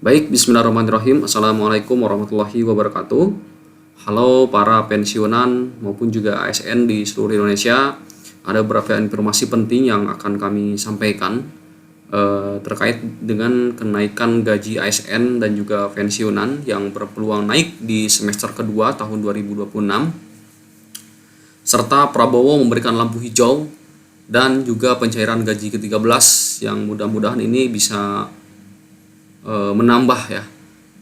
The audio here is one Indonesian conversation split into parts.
Baik, bismillahirrahmanirrahim. Assalamualaikum warahmatullahi wabarakatuh. Halo para pensiunan maupun juga ASN di seluruh Indonesia. Ada beberapa informasi penting yang akan kami sampaikan terkait dengan kenaikan gaji ASN dan juga pensiunan yang berpeluang naik di semester kedua tahun 2026. Serta Prabowo memberikan lampu hijau dan juga pencairan gaji ke-13 yang mudah-mudahan ini bisa menambah ya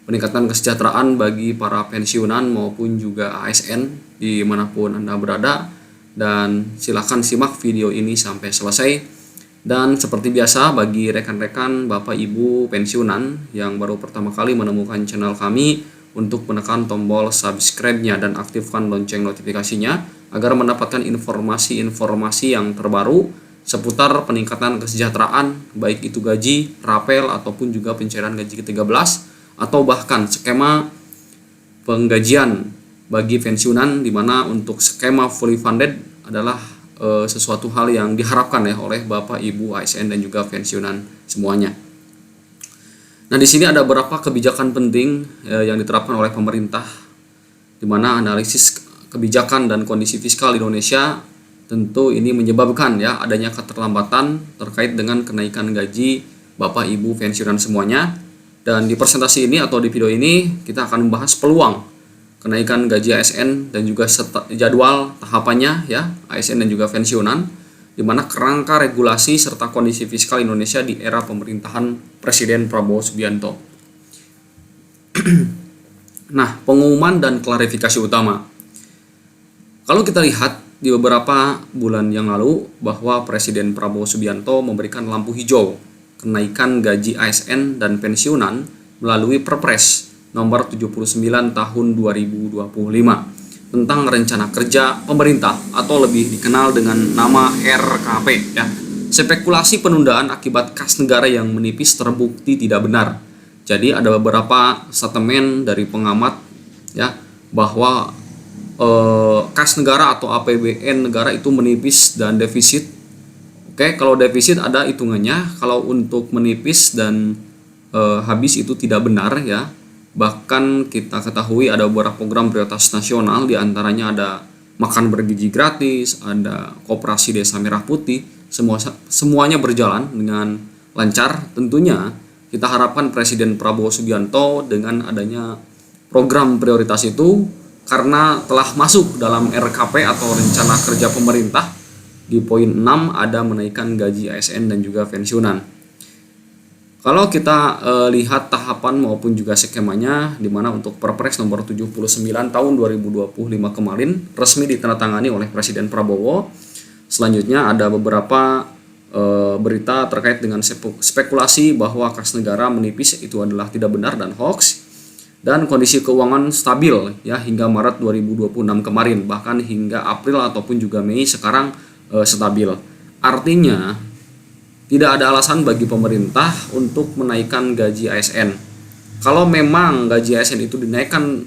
peningkatan kesejahteraan bagi para pensiunan maupun juga ASN dimanapun Anda berada. Dan silahkan simak video ini sampai selesai. Dan seperti biasa, bagi rekan-rekan Bapak Ibu pensiunan yang baru pertama kali menemukan channel kami, untuk menekan tombol subscribe-nya dan aktifkan lonceng notifikasinya agar mendapatkan informasi-informasi yang terbaru seputar peningkatan kesejahteraan, baik itu gaji, rapel, ataupun juga pencairan gaji ke-13, atau bahkan skema penggajian bagi pensiunan, di mana untuk skema fully funded adalah sesuatu hal yang diharapkan ya oleh Bapak Ibu ASN dan juga pensiunan semuanya. Nah, di sini ada beberapa kebijakan penting yang diterapkan oleh pemerintah, di mana analisis kebijakan dan kondisi fiskal Indonesia tentu ini menyebabkan ya adanya keterlambatan terkait dengan kenaikan gaji Bapak Ibu pensiunan semuanya. Dan di presentasi ini atau di video ini kita akan membahas peluang kenaikan gaji ASN dan juga jadwal tahapannya ya ASN dan juga pensiunan, di mana kerangka regulasi serta kondisi fiskal Indonesia di era pemerintahan Presiden Prabowo Subianto. Nah, pengumuman dan klarifikasi utama. Kalau kita lihat di beberapa bulan yang lalu bahwa Presiden Prabowo Subianto memberikan lampu hijau kenaikan gaji ASN dan pensiunan melalui Perpres nomor 79 tahun 2025 tentang rencana kerja pemerintah atau lebih dikenal dengan nama RKP ya. Spekulasi penundaan akibat kas negara yang menipis terbukti tidak benar. Jadi ada beberapa statement dari pengamat ya bahwa kas negara atau APBN negara itu menipis dan defisit. Oke, kalau defisit ada hitungannya, kalau untuk menipis dan habis itu tidak benar ya. Bahkan kita ketahui ada beberapa program prioritas nasional, diantaranya ada makan bergizi gratis, ada koperasi desa merah putih, semuanya berjalan dengan lancar. Tentunya kita harapkan Presiden Prabowo Subianto dengan adanya program prioritas itu, karena telah masuk dalam RKP atau rencana kerja pemerintah, di poin 6 ada menaikkan gaji ASN dan juga pensiunan. Kalau kita lihat tahapan maupun juga skemanya, di mana untuk Perpres nomor 79 tahun 2025 kemarin resmi ditandatangani oleh Presiden Prabowo. Selanjutnya ada beberapa berita terkait dengan spekulasi bahwa kas negara menipis itu adalah tidak benar dan hoax. Dan kondisi keuangan stabil ya hingga Maret 2026 kemarin, bahkan hingga April ataupun juga Mei sekarang stabil. Artinya tidak ada alasan bagi pemerintah untuk menaikkan gaji ASN. Kalau memang gaji ASN itu dinaikkan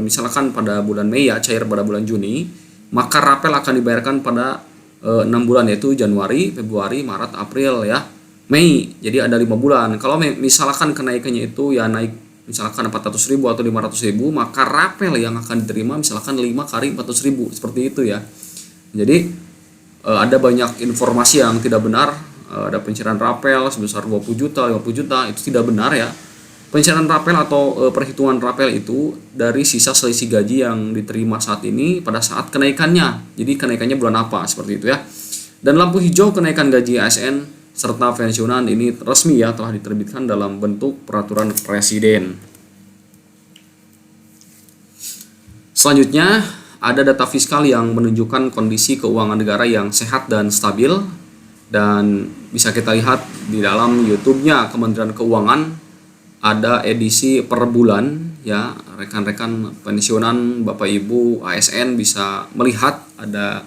misalkan pada bulan Mei ya, cair pada bulan Juni, maka rapel akan dibayarkan pada 6 bulan, yaitu Januari, Februari, Maret, April ya, Mei. Jadi ada 5 bulan. Kalau misalkan kenaikannya itu ya naik misalkan 400.000 atau 500.000, maka rapel yang akan diterima misalkan 5 kali 400.000, seperti itu ya. Jadi ada banyak informasi yang tidak benar. Ada pencairan rapel sebesar 20 juta, 50 juta, itu tidak benar ya. Pencairan rapel atau perhitungan rapel itu dari sisa selisih gaji yang diterima saat ini pada saat kenaikannya. Jadi kenaikannya bulan apa, seperti itu ya. Dan lampu hijau kenaikan gaji ASN serta pensiunan ini resmi ya telah diterbitkan dalam bentuk peraturan presiden. Selanjutnya ada data fiskal yang menunjukkan kondisi keuangan negara yang sehat dan stabil, dan bisa kita lihat di dalam YouTube-nya Kementerian Keuangan ada edisi per bulan ya. Rekan-rekan pensiunan Bapak Ibu ASN bisa melihat ada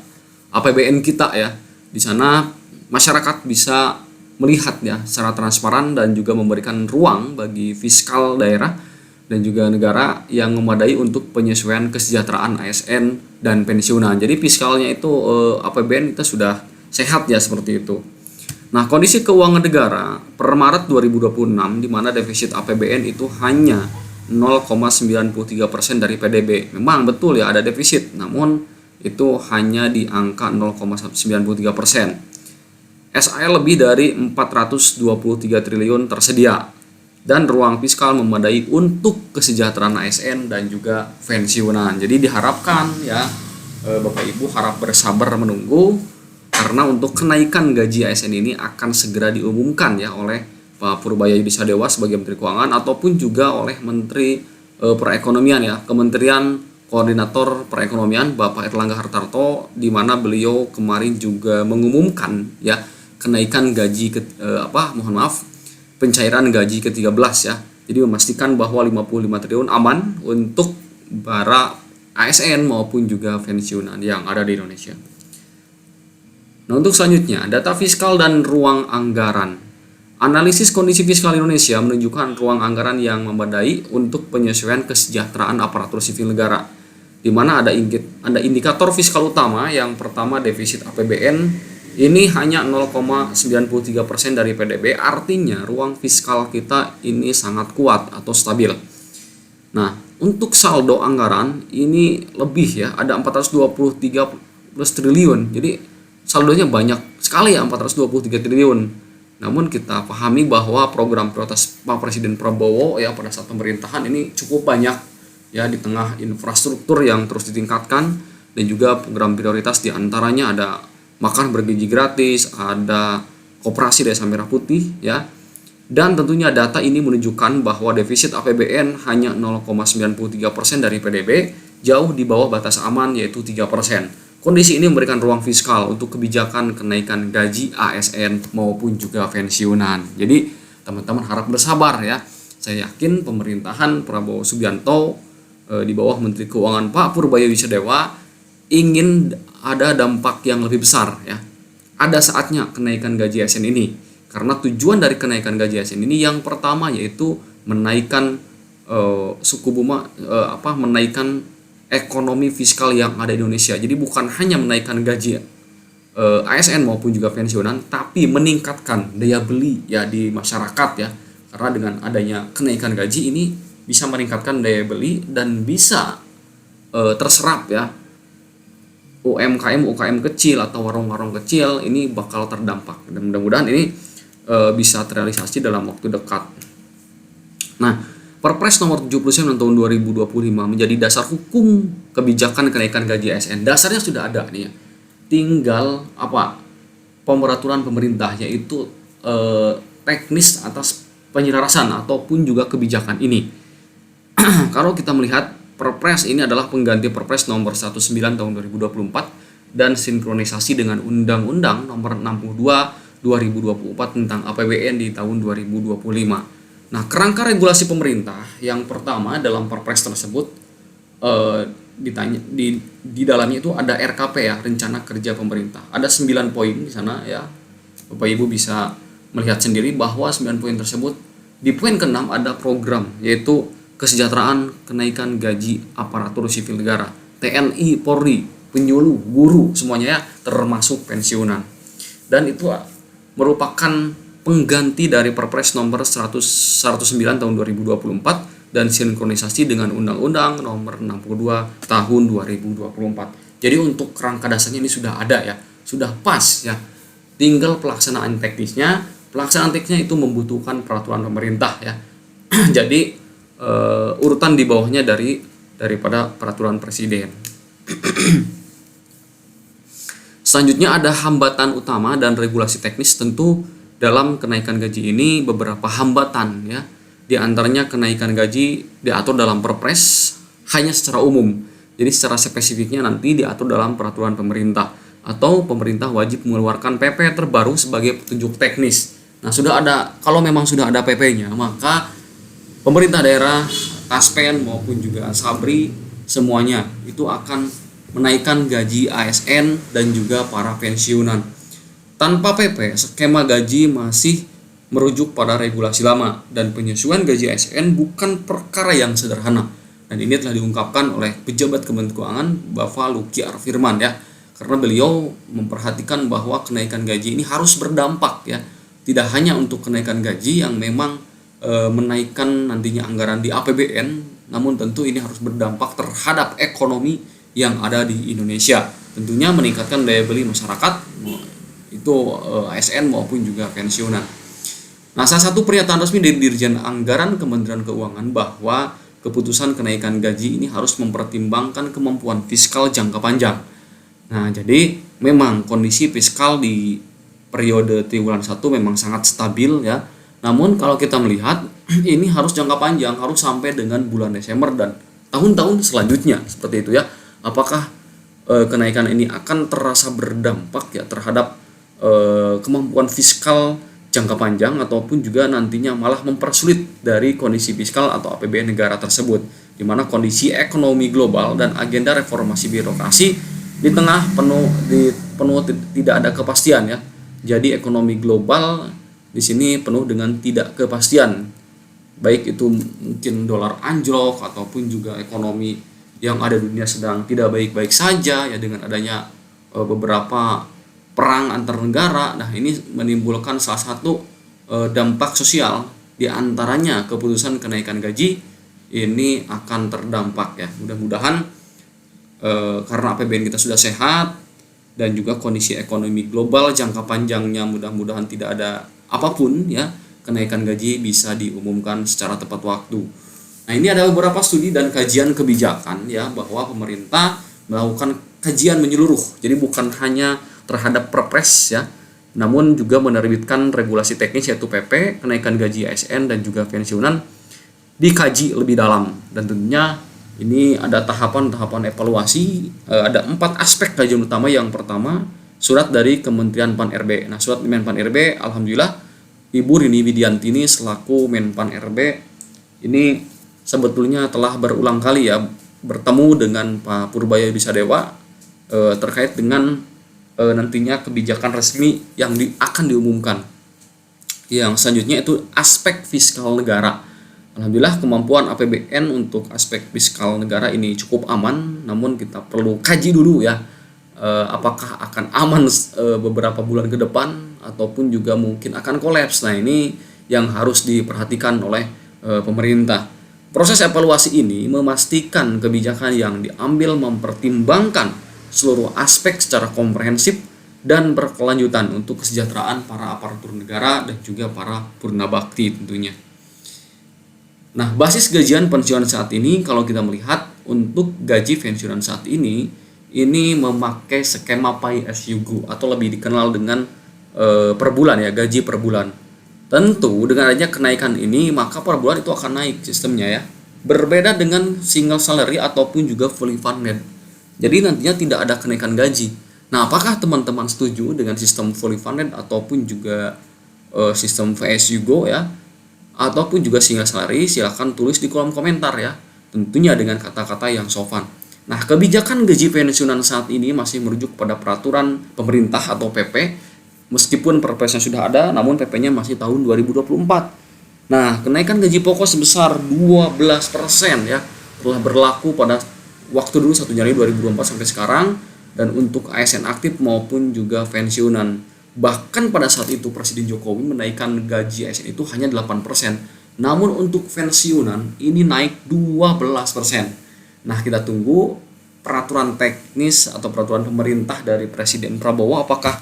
APBN kita ya. Di sana masyarakat bisa melihat ya secara transparan dan juga memberikan ruang bagi fiskal daerah dan juga negara yang memadai untuk penyesuaian kesejahteraan ASN dan pensiunan. Jadi fiskalnya itu APBN kita sudah sehat ya, seperti itu. Nah, kondisi keuangan negara per Maret 2026 di mana defisit APBN itu hanya 0,93% dari PDB. Memang betul ya ada defisit, namun itu hanya di angka 0,93%. SAL lebih dari 423 triliun tersedia dan ruang fiskal memadai untuk kesejahteraan ASN dan juga pensiunan. Jadi diharapkan ya Bapak Ibu harap bersabar menunggu, karena untuk kenaikan gaji ASN ini akan segera diumumkan ya oleh Pak Purbaya Yudisadewa sebagai Menteri Keuangan ataupun juga oleh Menteri Perekonomian ya, Kementerian Koordinator Perekonomian Bapak Erlangga Hartarto, di mana beliau kemarin juga mengumumkan ya kenaikan gaji pencairan gaji ke-13 ya. Jadi memastikan bahwa 55 triliun aman untuk para ASN maupun juga pensiunan yang ada di Indonesia. Nah, untuk selanjutnya, data fiskal dan ruang anggaran. Analisis kondisi fiskal Indonesia menunjukkan ruang anggaran yang memadai untuk penyesuaian kesejahteraan aparatur sipil negara, di mana ada indikator fiskal utama. Yang pertama, defisit APBN ini hanya 0,93% dari PDB, artinya ruang fiskal kita ini sangat kuat atau stabil. Nah, untuk saldo anggaran ini lebih ya, ada 423 plus triliun. Jadi saldonya banyak sekali ya, 423 triliun. Namun kita pahami bahwa program prioritas Pak Presiden Prabowo ya pada saat pemerintahan ini cukup banyak ya, di tengah infrastruktur yang terus ditingkatkan dan juga program prioritas diantaranya ada makan bergizi gratis, ada koperasi Desa Merah Putih ya. Dan tentunya data ini menunjukkan bahwa defisit APBN hanya 0,93% dari PDB, jauh di bawah batas aman yaitu 3%. Kondisi ini memberikan ruang fiskal untuk kebijakan kenaikan gaji ASN maupun juga pensiunan. Jadi teman-teman harap bersabar ya. Saya yakin pemerintahan Prabowo Subianto di bawah Menteri Keuangan Pak Purbaya Yudisadewa ingin ada dampak yang lebih besar ya. Ada saatnya kenaikan gaji ASN ini, karena tujuan dari kenaikan gaji ASN ini yang pertama yaitu menaikkan suku bunga menaikkan ekonomi fiskal yang ada di Indonesia. Jadi bukan hanya menaikkan gaji ASN maupun juga pensiunan, tapi meningkatkan daya beli ya di masyarakat ya. Karena dengan adanya kenaikan gaji ini bisa meningkatkan daya beli dan bisa terserap ya. UKM kecil atau warung-warung kecil ini bakal terdampak, dan mudah-mudahan ini bisa terrealisasi dalam waktu dekat. Nah, Perpres nomor 79 tahun 2025 menjadi dasar hukum kebijakan kenaikan gaji ASN. Dasarnya sudah ada nih ya. Tinggal pemberaturan pemerintah, yaitu teknis atas penyelarasan ataupun juga kebijakan ini. Kalau kita melihat Perpres ini adalah pengganti Perpres nomor 19 tahun 2024 dan sinkronisasi dengan Undang-Undang nomor 62 2024 tentang APBN di tahun 2025. Nah, kerangka regulasi pemerintah yang pertama dalam Perpres tersebut di dalamnya itu ada RKP ya, rencana kerja pemerintah. Ada 9 poin di sana ya. Bapak Ibu bisa melihat sendiri bahwa 9 poin tersebut. Di poin ke-6 ada program, yaitu kesejahteraan kenaikan gaji aparatur sipil negara, TNI, Polri, penyuluh, guru, semuanya ya, termasuk pensiunan. Dan itu merupakan pengganti dari Perpres nomor 109 tahun 2024 dan sinkronisasi dengan Undang-Undang nomor 62 tahun 2024. Jadi untuk kerangka dasarnya ini sudah ada ya, sudah pas ya. Tinggal pelaksanaan teknisnya. Pelaksanaan teknisnya itu membutuhkan peraturan pemerintah ya. Jadi urutan di bawahnya daripada peraturan presiden. Selanjutnya ada hambatan utama dan regulasi teknis. Tentu dalam kenaikan gaji ini beberapa hambatan ya. Di antaranya kenaikan gaji diatur dalam Perpres hanya secara umum. Jadi secara spesifiknya nanti diatur dalam peraturan pemerintah, atau pemerintah wajib mengeluarkan PP terbaru sebagai petunjuk teknis. Nah, kalau memang sudah ada PP-nya, maka pemerintah daerah, Kaspen maupun juga Sabri semuanya itu akan menaikkan gaji ASN dan juga para pensiunan. Tanpa PP, skema gaji masih merujuk pada regulasi lama, dan penyesuaian gaji ASN bukan perkara yang sederhana. Dan ini telah diungkapkan oleh pejabat Kementerian Keuangan Bapak Luki Arfirman ya. karena beliau memperhatikan bahwa kenaikan gaji ini harus berdampak ya, tidak hanya untuk kenaikan gaji yang memang menaikkan nantinya anggaran di APBN, namun tentu ini harus berdampak terhadap ekonomi yang ada di Indonesia, tentunya meningkatkan daya beli masyarakat, itu ASN maupun juga pensiunan. Nah, salah satu pernyataan resmi dari Dirjen Anggaran Kementerian Keuangan bahwa keputusan kenaikan gaji ini harus mempertimbangkan kemampuan fiskal jangka panjang. Nah, jadi memang kondisi fiskal di periode triwulan 1 memang sangat stabil ya. Namun kalau kita melihat ini harus jangka panjang, harus sampai dengan bulan Desember dan tahun-tahun selanjutnya seperti itu ya. Apakah kenaikan ini akan terasa berdampak ya terhadap kemampuan fiskal jangka panjang ataupun juga nantinya malah mempersulit dari kondisi fiskal atau APBN negara tersebut, di mana kondisi ekonomi global dan agenda reformasi birokrasi di tengah penuh tidak ada kepastian ya. Jadi ekonomi global di sini penuh dengan tidak kepastian, baik itu mungkin dolar anjlok ataupun juga ekonomi yang ada di dunia sedang tidak baik-baik saja ya, dengan adanya beberapa perang antar negara. Nah, ini menimbulkan salah satu dampak sosial, di antaranya keputusan kenaikan gaji ini akan terdampak ya. Mudah-mudahan karena APBN kita sudah sehat dan juga kondisi ekonomi global jangka panjangnya mudah-mudahan tidak ada apapun ya, kenaikan gaji bisa diumumkan secara tepat waktu. Nah, ini ada beberapa studi dan kajian kebijakan ya, bahwa pemerintah melakukan kajian menyeluruh. Jadi bukan hanya terhadap perpres ya, namun juga menerbitkan regulasi teknis yaitu PP, kenaikan gaji ASN dan juga pensiunan dikaji lebih dalam. Dan tentunya ini ada tahapan-tahapan evaluasi, ada 4 aspek kajian utama. Yang pertama, surat dari Kementerian Pan-RB. Nah, surat Menpan RB, alhamdulillah Ibu Rini Widianti ini selaku Menpan RB ini sebetulnya telah berulang kali ya bertemu dengan Pak Purbaya Bisadewa terkait dengan nantinya kebijakan resmi yang akan diumumkan. Yang selanjutnya itu aspek fiskal negara. Alhamdulillah kemampuan APBN untuk aspek fiskal negara ini cukup aman, namun kita perlu kaji dulu ya, apakah akan aman beberapa bulan ke depan ataupun juga mungkin akan kolaps. Nah, ini yang harus diperhatikan oleh pemerintah. Proses evaluasi ini memastikan kebijakan yang diambil mempertimbangkan seluruh aspek secara komprehensif dan berkelanjutan untuk kesejahteraan para aparatur negara dan juga para purna bakti tentunya. Nah, basis gajian pensiunan saat ini kalau kita melihat untuk gaji pensiunan saat ini memakai skema pay as you go atau lebih dikenal dengan per bulan ya, gaji per bulan. Tentu dengan adanya kenaikan ini maka per bulan itu akan naik sistemnya ya. Berbeda dengan single salary ataupun juga fully funded. Jadi nantinya tidak ada kenaikan gaji. Nah, apakah teman-teman setuju dengan sistem fully funded ataupun juga sistem pay as you go ya? Ataupun juga single salary? Silahkan tulis di kolom komentar ya. Tentunya dengan kata-kata yang sopan. Nah, kebijakan gaji pensiunan saat ini masih merujuk pada peraturan pemerintah atau PP. Meskipun perpresnya sudah ada, namun PP-nya masih tahun 2024. Nah, kenaikan gaji pokok sebesar 12% ya telah berlaku pada waktu dulu 1 Januari 2024 sampai sekarang, dan untuk ASN aktif maupun juga pensiunan. Bahkan pada saat itu Presiden Jokowi menaikkan gaji ASN itu hanya 8%. Namun untuk pensiunan ini naik 12%. Nah, kita tunggu peraturan teknis atau peraturan pemerintah dari Presiden Prabowo apakah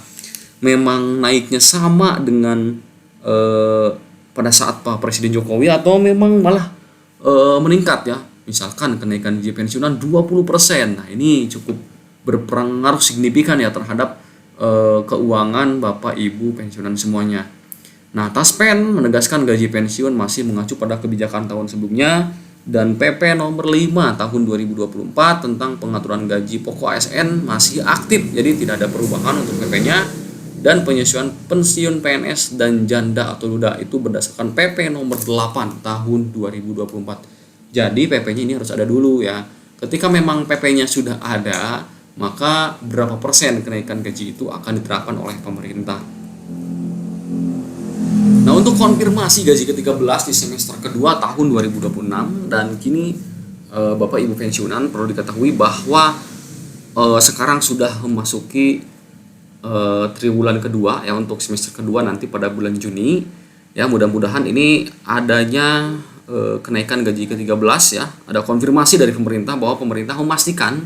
memang naiknya sama dengan pada saat Pak Presiden Jokowi atau memang malah meningkat ya. Misalkan kenaikan gaji pensiunan 20%. Nah, ini cukup berpengaruh signifikan ya terhadap keuangan Bapak Ibu pensiunan semuanya. Nah, Taspen menegaskan gaji pensiun masih mengacu pada kebijakan tahun sebelumnya dan PP nomor 5 tahun 2024 tentang pengaturan gaji pokok ASN masih aktif. Jadi tidak ada perubahan untuk PP-nya, dan penyesuaian pensiun PNS dan janda atau duda itu berdasarkan PP nomor 8 tahun 2024. Jadi PP-nya ini harus ada dulu ya. Ketika memang PP-nya sudah ada, maka berapa persen kenaikan gaji itu akan diterapkan oleh pemerintah. Nah, untuk konfirmasi gaji ke-13 di semester kedua tahun 2026 dan kini Bapak Ibu pensiunan perlu diketahui bahwa sekarang sudah memasuki triwulan kedua ya, untuk semester kedua nanti pada bulan Juni ya. Mudah-mudahan ini adanya kenaikan gaji ke-13 ya. Ada konfirmasi dari pemerintah bahwa pemerintah memastikan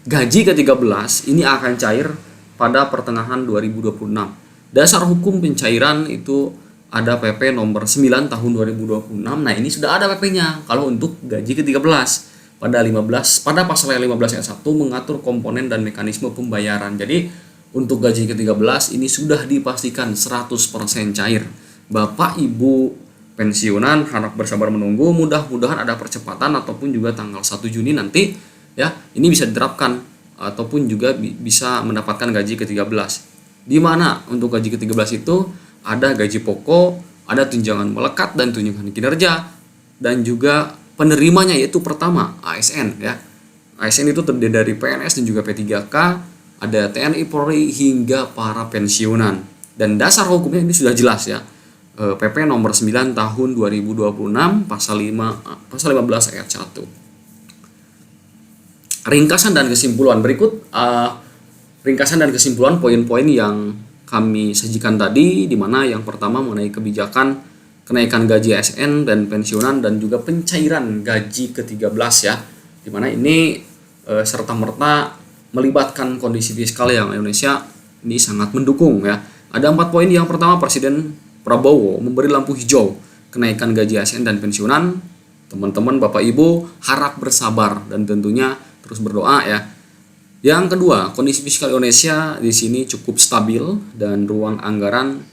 gaji ke-13 ini akan cair pada pertengahan 2026. Dasar hukum pencairan itu ada PP nomor 9 tahun 2026. Nah, ini sudah ada PP-nya kalau untuk gaji ke-13 pada pasal 15 ayat 1 mengatur komponen dan mekanisme pembayaran. Jadi untuk gaji ke-13 ini sudah dipastikan 100% cair. Bapak Ibu pensiunan harap bersabar menunggu, mudah-mudahan ada percepatan ataupun juga tanggal 1 Juni nanti ya, ini bisa diterapkan ataupun juga bisa mendapatkan gaji ke-13. Di mana untuk gaji ke-13 itu ada gaji pokok, ada tunjangan melekat dan tunjangan kinerja, dan juga penerimanya yaitu pertama ASN ya. ASN itu terdiri dari PNS dan juga P3K, ada TNI Polri hingga para pensiunan. Dan dasar hukumnya ini sudah jelas ya. PP nomor 9 tahun 2026 pasal 15 ayat 1. Ringkasan dan kesimpulan berikut, ringkasan dan kesimpulan poin-poin yang kami sajikan tadi, di mana yang pertama mengenai kebijakan kenaikan gaji ASN dan pensiunan dan juga pencairan gaji ke-13 ya. Di mana ini serta-merta melibatkan kondisi fiskal yang Indonesia ini sangat mendukung ya. Ada 4 poin. Yang pertama, Presiden Prabowo memberi lampu hijau kenaikan gaji ASN dan pensiunan. Teman-teman, Bapak Ibu harap bersabar dan tentunya terus berdoa ya. Yang kedua, kondisi fiskal Indonesia di sini cukup stabil dan ruang anggaran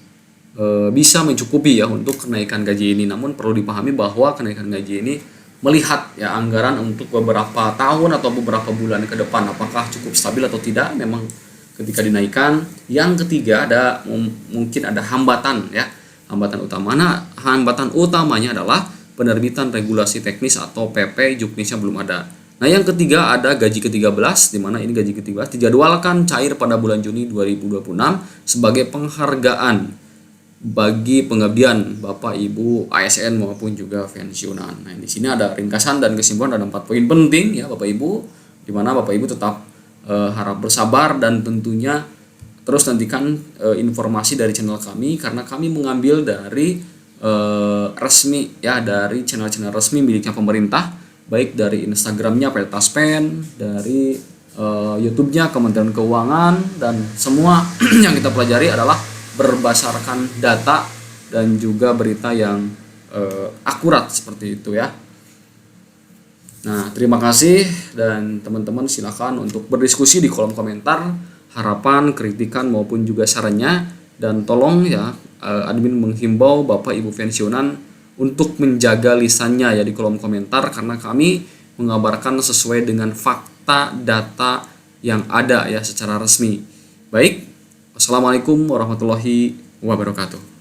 bisa mencukupi ya untuk kenaikan gaji ini. Namun perlu dipahami bahwa kenaikan gaji ini melihat ya anggaran untuk beberapa tahun atau beberapa bulan ke depan apakah cukup stabil atau tidak memang ketika dinaikkan. Yang ketiga, ada mungkin ada hambatan ya. Hambatan utamanya adalah penerbitan regulasi teknis atau PP juknisnya belum ada. Nah, yang ketiga ada gaji ke-13, di mana ini gaji ke-13 dijadwalkan cair pada bulan Juni 2026 sebagai penghargaan bagi pengabdian Bapak Ibu ASN maupun juga pensiunan. Nah, di sini ada ringkasan dan kesimpulan, ada 4 poin penting ya Bapak Ibu, di mana Bapak Ibu tetap harap bersabar dan tentunya terus nantikan informasi dari channel kami, karena kami mengambil dari resmi ya, dari channel-channel resmi miliknya pemerintah, baik dari Instagramnya Peltaspen, dari YouTube-nya Kementerian Keuangan, dan semua yang kita pelajari adalah berdasarkan data dan juga berita yang akurat seperti itu ya. Nah, terima kasih, dan teman-teman silakan untuk berdiskusi di kolom komentar harapan, kritikan maupun juga sarannya, dan tolong ya admin menghimbau Bapak Ibu pensiunan untuk menjaga lisannya ya di kolom komentar, karena kami mengabarkan sesuai dengan fakta data yang ada ya secara resmi. Baik, wassalamualaikum warahmatullahi wabarakatuh.